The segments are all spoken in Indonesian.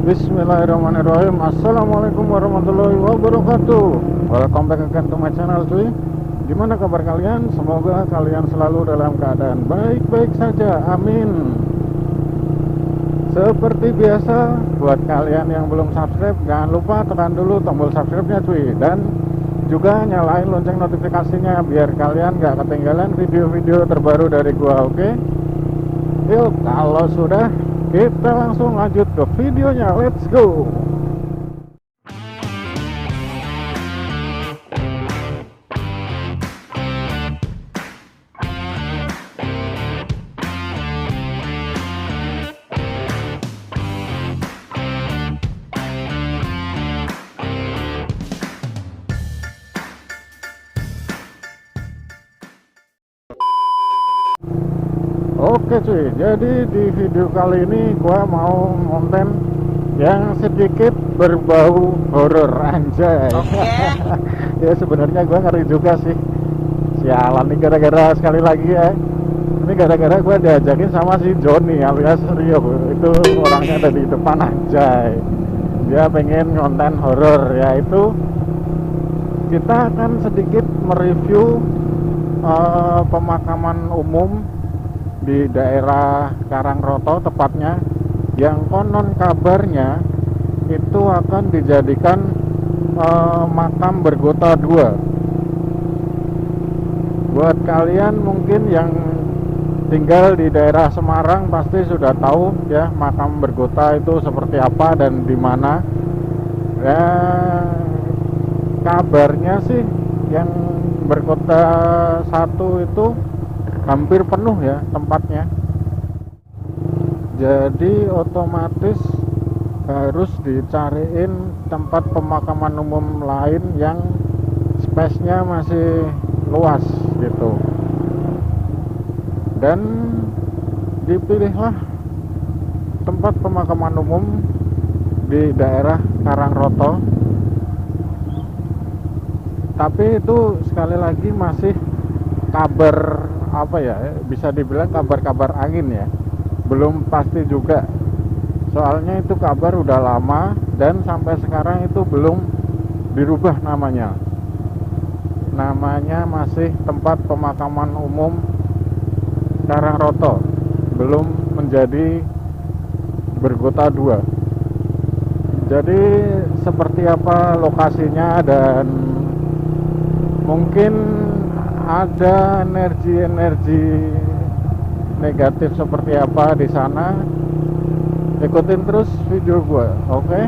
Bismillahirrahmanirrahim. Assalamualaikum warahmatullahi wabarakatuh. Welcome back again to my channel cuy. Gimana kabar kalian? Semoga kalian selalu dalam keadaan baik-baik saja, amin. Seperti biasa, buat kalian yang belum subscribe, jangan lupa tekan dulu tombol subscribe-nya cuy. Dan juga nyalain lonceng notifikasinya biar kalian gak ketinggalan video-video terbaru dari gua, oke? Yuk, kalau sudah, kita langsung lanjut ke videonya, let's go. Oke cuy, jadi di video kali ini gua mau konten yang sedikit berbau horor, anjay. Ya sebenarnya gua ngeri juga sih. Sialan nih, gara-gara sekali lagi ya. Ini gara-gara gua diajakin sama si Joni alias Rio. Itu orangnya ada di depan, anjay. Dia pengen konten horor, yaitu kita akan sedikit mereview pemakaman umum di daerah Karangroto tepatnya, yang konon kabarnya itu akan dijadikan makam bergota 2. Buat kalian mungkin yang tinggal di daerah Semarang pasti sudah tahu ya makam bergota itu seperti apa dan di mana. Ya, kabarnya sih yang bergota 1 itu hampir penuh ya tempatnya, jadi otomatis harus dicariin tempat pemakaman umum lain yang space-nya masih luas gitu, dan dipilihlah tempat pemakaman umum di daerah Karangroto. Tapi itu sekali lagi masih kabar, apa ya, bisa dibilang kabar-kabar angin ya, belum pasti juga, soalnya itu kabar udah lama dan sampai sekarang itu belum dirubah namanya masih tempat pemakaman umum Karangroto, belum menjadi bergota 2. Jadi seperti apa lokasinya dan mungkin ada energi-energi negatif seperti apa di sana, ikutin terus video gue, oke?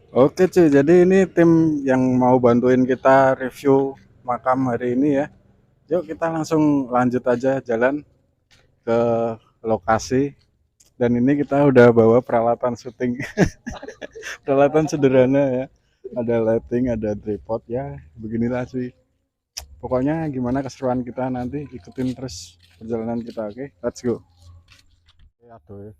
Oke cuy, jadi ini tim yang mau bantuin kita review makam hari ini ya. Yuk kita langsung lanjut aja jalan ke lokasi. Dan ini kita udah bawa peralatan syuting peralatan sederhana ya, ada lighting, ada tripod, ya beginilah sih. Pokoknya gimana keseruan kita nanti, ikutin terus perjalanan kita, oke? Let's go. Aduh.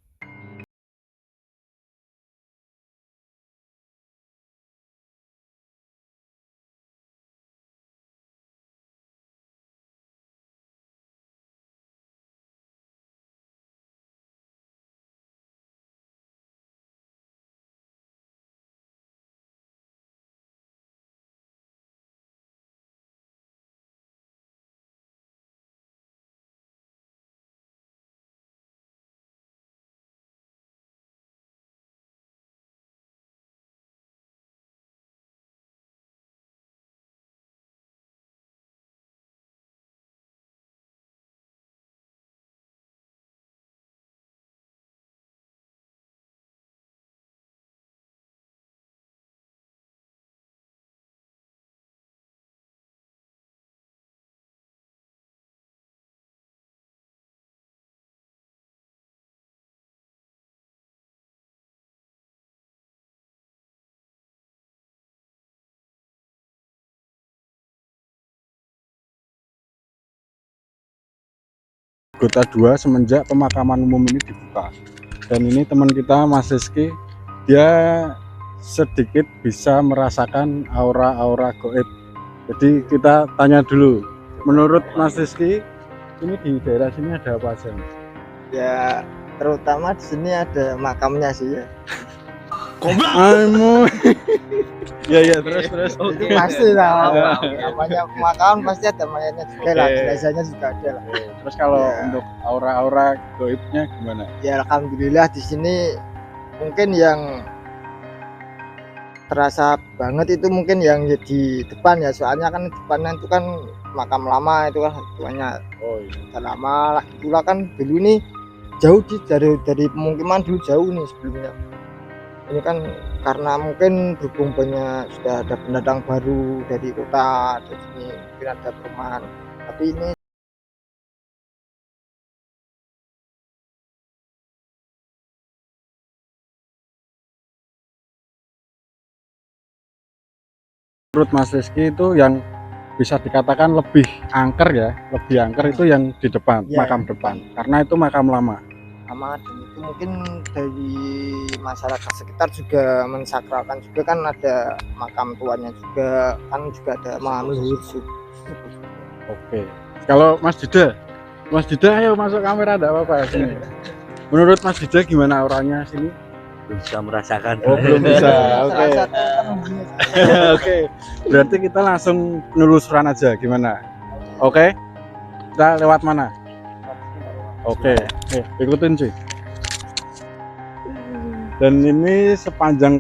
Kota 2 semenjak pemakaman umum ini dibuka, dan ini teman kita Mas Rizky, dia sedikit bisa merasakan aura-aura goib. Jadi kita tanya dulu, menurut Mas Rizky ini di daerah sini ada apa aja? Ya, terutama di sini ada makamnya sih ya. Aimu. Ya terus. Itu pasti lah. Namanya makam pasti ada mayatnya juga lah, jenazahnya juga ada lah. Terus kalau Ya. untuk aura-aura goibnya gimana? Ya alhamdulillah di sini mungkin yang terasa banget itu mungkin yang di depan ya, soalnya kan depannya itu kan makam lama itu kan tuanya Oh iya. udah lama lah itulah kan dulu nih jauh dari pemukiman dulu jauh nih sebelumnya. Ini kan karena mungkin berhubung banyak sudah ada pendatang baru dari kota, dari sini mungkin ada perumahan. Tapi ini Menurut Mas Rizky itu yang bisa dikatakan lebih angker ya, lebih angker itu yang di depan, Ya, makam depan, karena itu makam lama. sama dan itu mungkin dari masyarakat sekitar juga mensakralkan juga kan ada makam tuanya juga kan juga ada makam leluhur. Oke. Kalau Mas Dida ayo masuk kamera, enggak apa-apa sini. Menurut Mas Dida gimana auranya sini? Belum bisa merasakan. Oh belum bisa. Oke. Salah satu penghuni. Oke. Berarti kita langsung penelusuran aja gimana? Oke. Kita lewat mana? Oke. Ikutin cuy. Dan ini sepanjang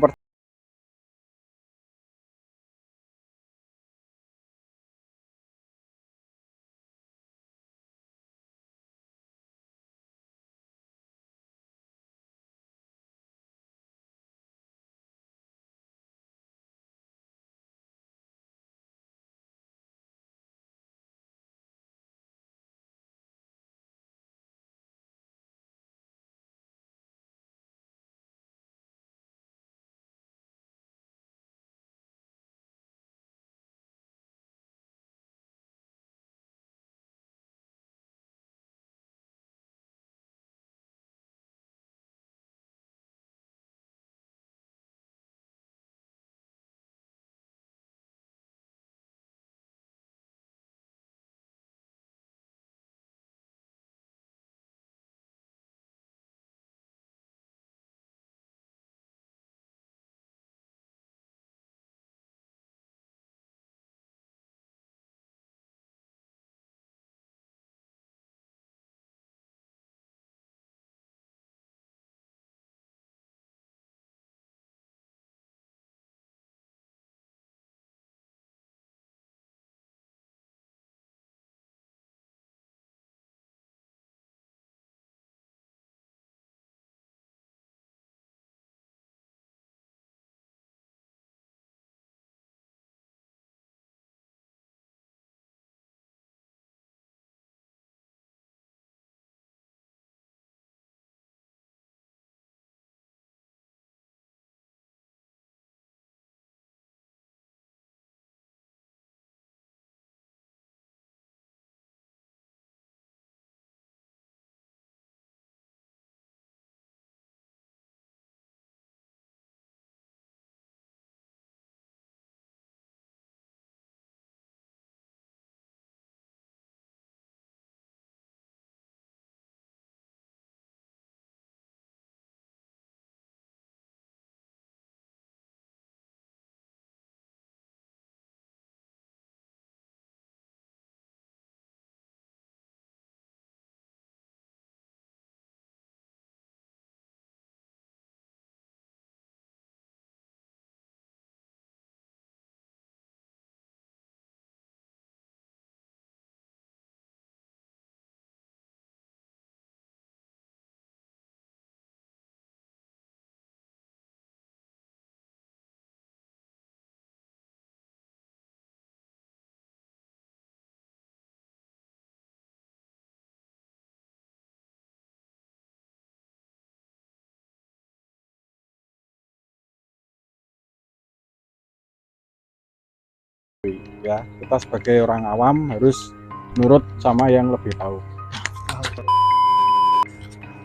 ya kita sebagai orang awam harus nurut sama yang lebih tahu.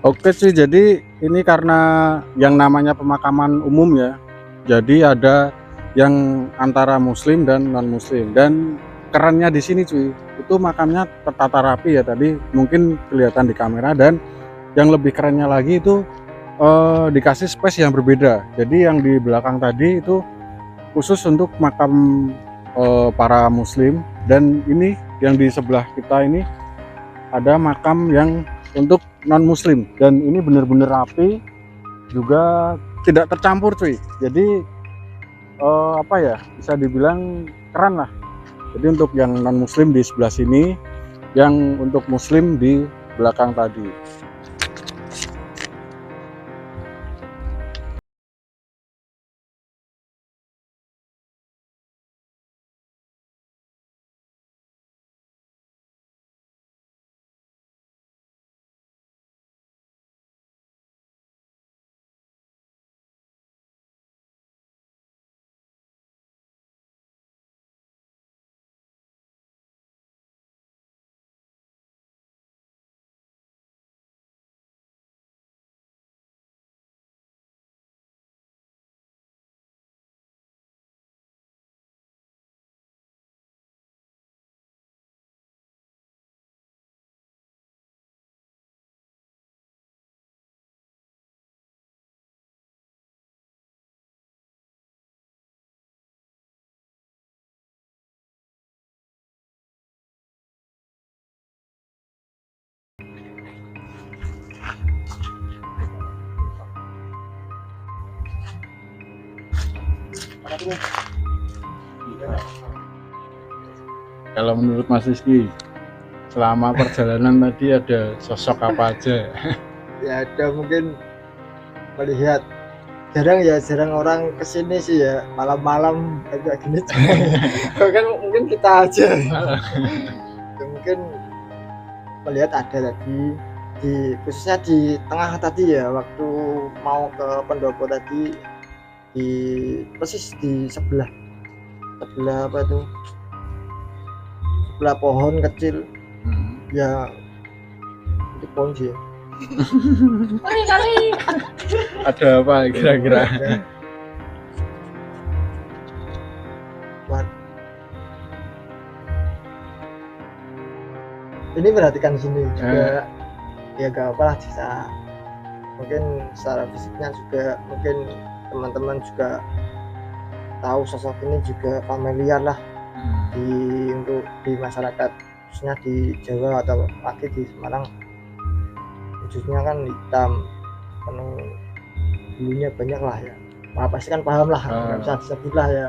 Oke sih, jadi ini karena yang namanya pemakaman umum ya, jadi ada yang antara muslim dan non muslim, dan kerennya di sini cuy, itu makamnya tertata rapi ya, tadi mungkin kelihatan di kamera, dan yang lebih kerennya lagi itu dikasih space yang berbeda. Jadi yang di belakang tadi itu khusus untuk makam para muslim, dan ini yang di sebelah kita ini ada makam yang untuk non muslim, dan ini benar-benar rapi juga, tidak tercampur cuy. Jadi apa ya, bisa dibilang keren lah. Jadi untuk yang non muslim di sebelah sini, yang untuk muslim di belakang tadi. Kalau menurut Mas Rizky, selama perjalanan tadi ada sosok apa aja? Ya ada mungkin melihat, jarang orang kesini sih ya malam-malam kayak gini. Kan mungkin kita aja ya, mungkin melihat ada tadi khususnya di tengah tadi ya, waktu mau ke pendopo tadi, di persis di sebelah apa itu, sebelah pohon kecil ya, itu pohon sih ya. Ada apa kira-kira? Ini perhatikan sini juga ya, gak apa lah, bisa mungkin secara fisiknya juga mungkin teman-teman juga tahu sosok ini juga familiar lah untuk di masyarakat, khususnya di Jawa atau lagi di Semarang, khususnya kan hitam penuh bulunya banyak lah ya. Pasti kan paham lah, nggak bisa disebut lah ya.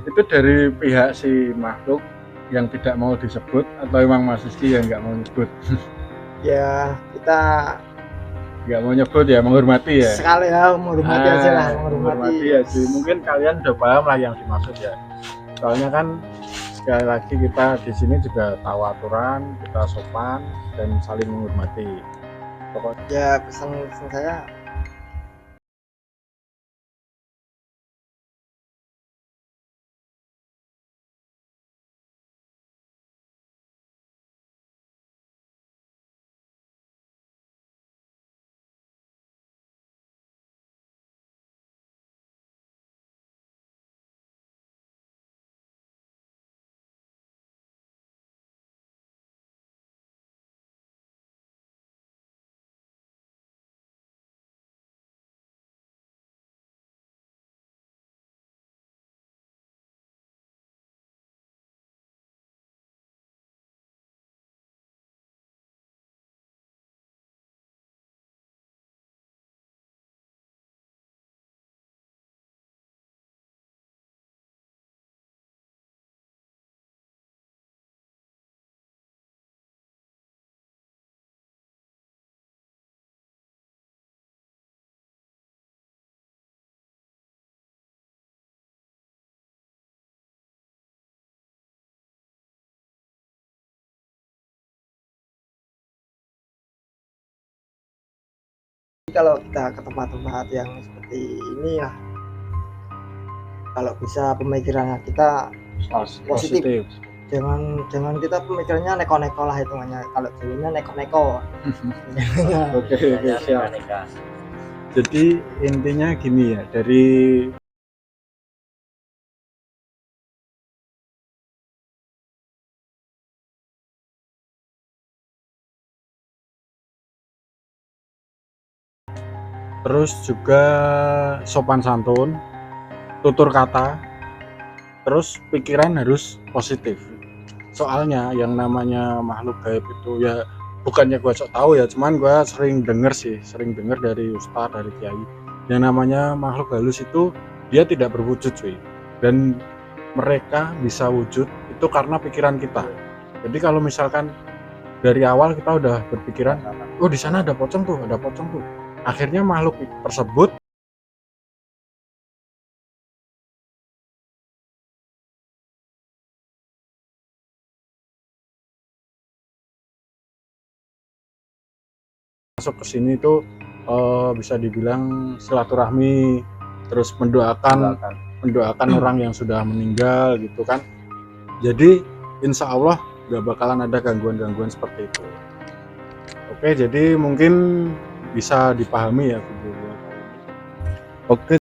Itu dari pihak si makhluk yang tidak mau disebut, atau emang Mas Rizky yang nggak mau nyebut? Ya kita Nggak mau nyebut ya, menghormati ya. Sekali ya, menghormati aja lah, menghormati ya sih. Mungkin kalian udah paham lah yang dimaksud ya. Soalnya kan sekali lagi kita di sini juga tahu aturan, kita sopan dan saling menghormati. Pokoknya ya pesan saya kalau kita ke tempat-tempat yang seperti ini lah, kalau bisa pemikirannya kita positif. Jangan kita pemikirannya neko-neko lah, hitungannya kalau dulunya neko-neko. Oke, siap. Jadi intinya gini ya, dari terus juga sopan santun, tutur kata, terus pikiran harus positif. Soalnya yang namanya makhluk gaib itu ya bukannya gue sok tahu ya, cuman gue sering denger dari ustadz, dari kiai. Yang namanya makhluk halus itu dia tidak berwujud cuy. Dan mereka bisa wujud itu karena pikiran kita. Jadi kalau misalkan dari awal kita udah berpikiran, oh di sana ada pocong tuh, ada pocong tuh. Akhirnya makhluk tersebut masuk ke sini tuh bisa dibilang silaturahmi, terus mendoakan orang yang sudah meninggal gitu kan. Jadi insya Allah gak bakalan ada gangguan-gangguan seperti itu. Oke, jadi mungkin bisa dipahami ya video gua kali ini. Oke,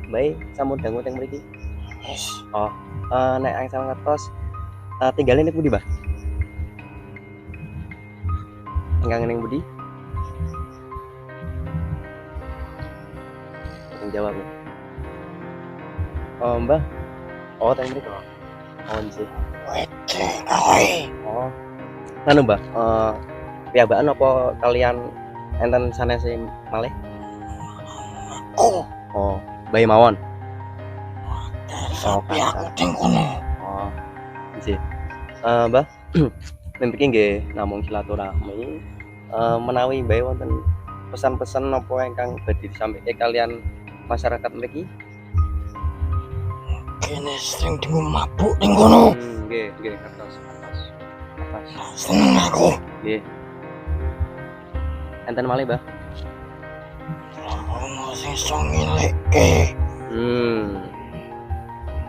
Baik, sambut dangu teng mriki. Oh, nek angsal ngertos tinggalin ning pundi, Mbah? Ingkang ning pundi? Teng jawab. Oh, Mbah. Oh, teng mriki. Oh, nggih. Oh. Anu, Mbah, piyambakan apa kalian enten sanese malih? Oh, bayi mawon. Tapi aku teng kono. Oh, nggih. Mbah, mriki nggih namung silaturahmi. Menawi bae wonten pesan-pesan apa ingkang badhe disampaikan kalian masyarakat mriki? Kene sering dengu mabuk ning kono. Nggih, ngertos. Seneng aku. Nggih. Enten malih, Mbah? Ono sing iso ngelekke.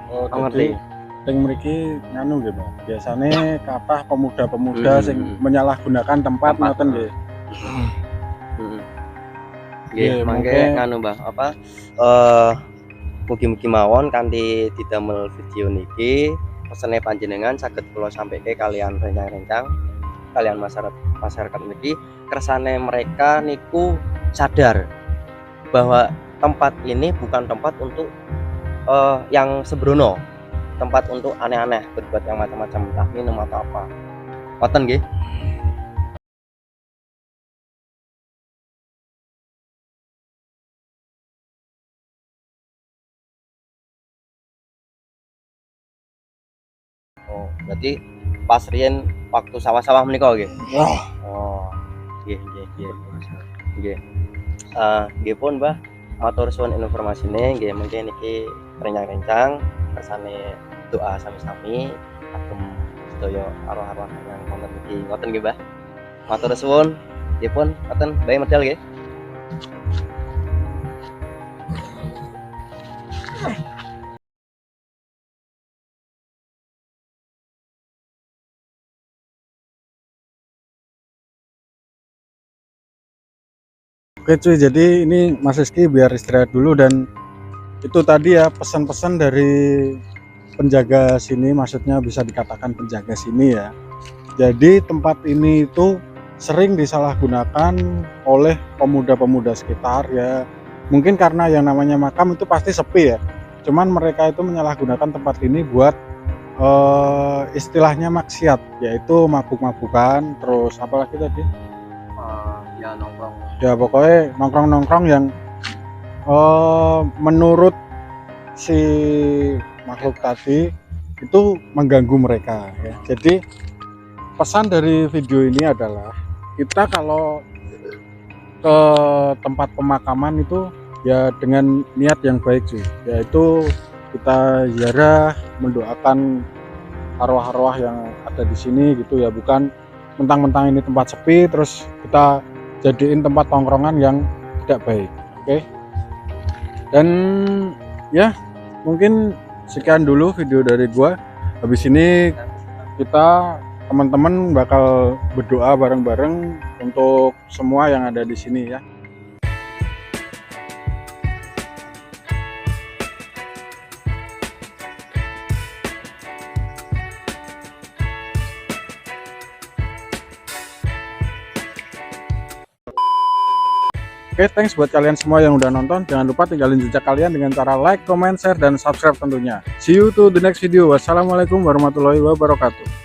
oh, Ngerti. jadi teng mriki nganu nggih, Pak. Biasane kathah pemuda-pemuda sing menyalahgunakan tempat ngoten nggih. Nggih, Nggih, mangke mungkin- nganu, Mbah, apa mugi-mugi mawon kanthi didamel video niki pesene panjenengan saged kula sampaikan kalian rencang-rencang kalian masyarakat niki kersane mereka niku sadar bahwa tempat ini bukan tempat untuk yang sembrono, tempat untuk aneh-aneh, berbuat yang macam-macam, entah minum atau apa. Ngoten nggih. Oh, berarti pas riyen waktu sawah-sawah menika nggih. Ya, Oh, nggih. Nggih. Nggih pun, Mbah, matur suwun informasine nggih mungkin niki rencang-rencang kersane doa sami-sami kagem sedaya arwah-arwah yang wonten iki. Ngoten nggih, Mbah. Matur suwun. Nggih pun, ngoten bae medal nggih. Oke cuy, jadi ini Mas Rizky biar istirahat dulu, dan itu tadi ya pesan-pesan dari penjaga sini, maksudnya bisa dikatakan penjaga sini ya. Jadi tempat ini itu sering disalahgunakan oleh pemuda-pemuda sekitar ya. Mungkin karena yang namanya makam itu pasti sepi ya. Cuman mereka itu menyalahgunakan tempat ini buat istilahnya maksiat, yaitu mabuk-mabukan, terus apalagi tadi? Ya nongkrong. Ya pokoknya nongkrong-nongkrong yang menurut si makhluk tadi itu mengganggu mereka ya. Jadi pesan dari video ini adalah kita kalau ke tempat pemakaman itu ya dengan niat yang baik cuy, yaitu kita ziarah mendoakan arwah-arwah yang ada di sini gitu ya, bukan mentang-mentang ini tempat sepi terus kita jadiin tempat tongkrongan yang tidak baik. Oke. Dan ya mungkin sekian dulu video dari gua. Habis ini kita teman-teman bakal berdoa bareng-bareng untuk semua yang ada di sini ya. Oke, thanks buat kalian semua yang udah nonton. Jangan lupa tinggalin jejak kalian dengan cara like, comment, share, dan subscribe tentunya. See you to the next video. Wassalamualaikum warahmatullahi wabarakatuh.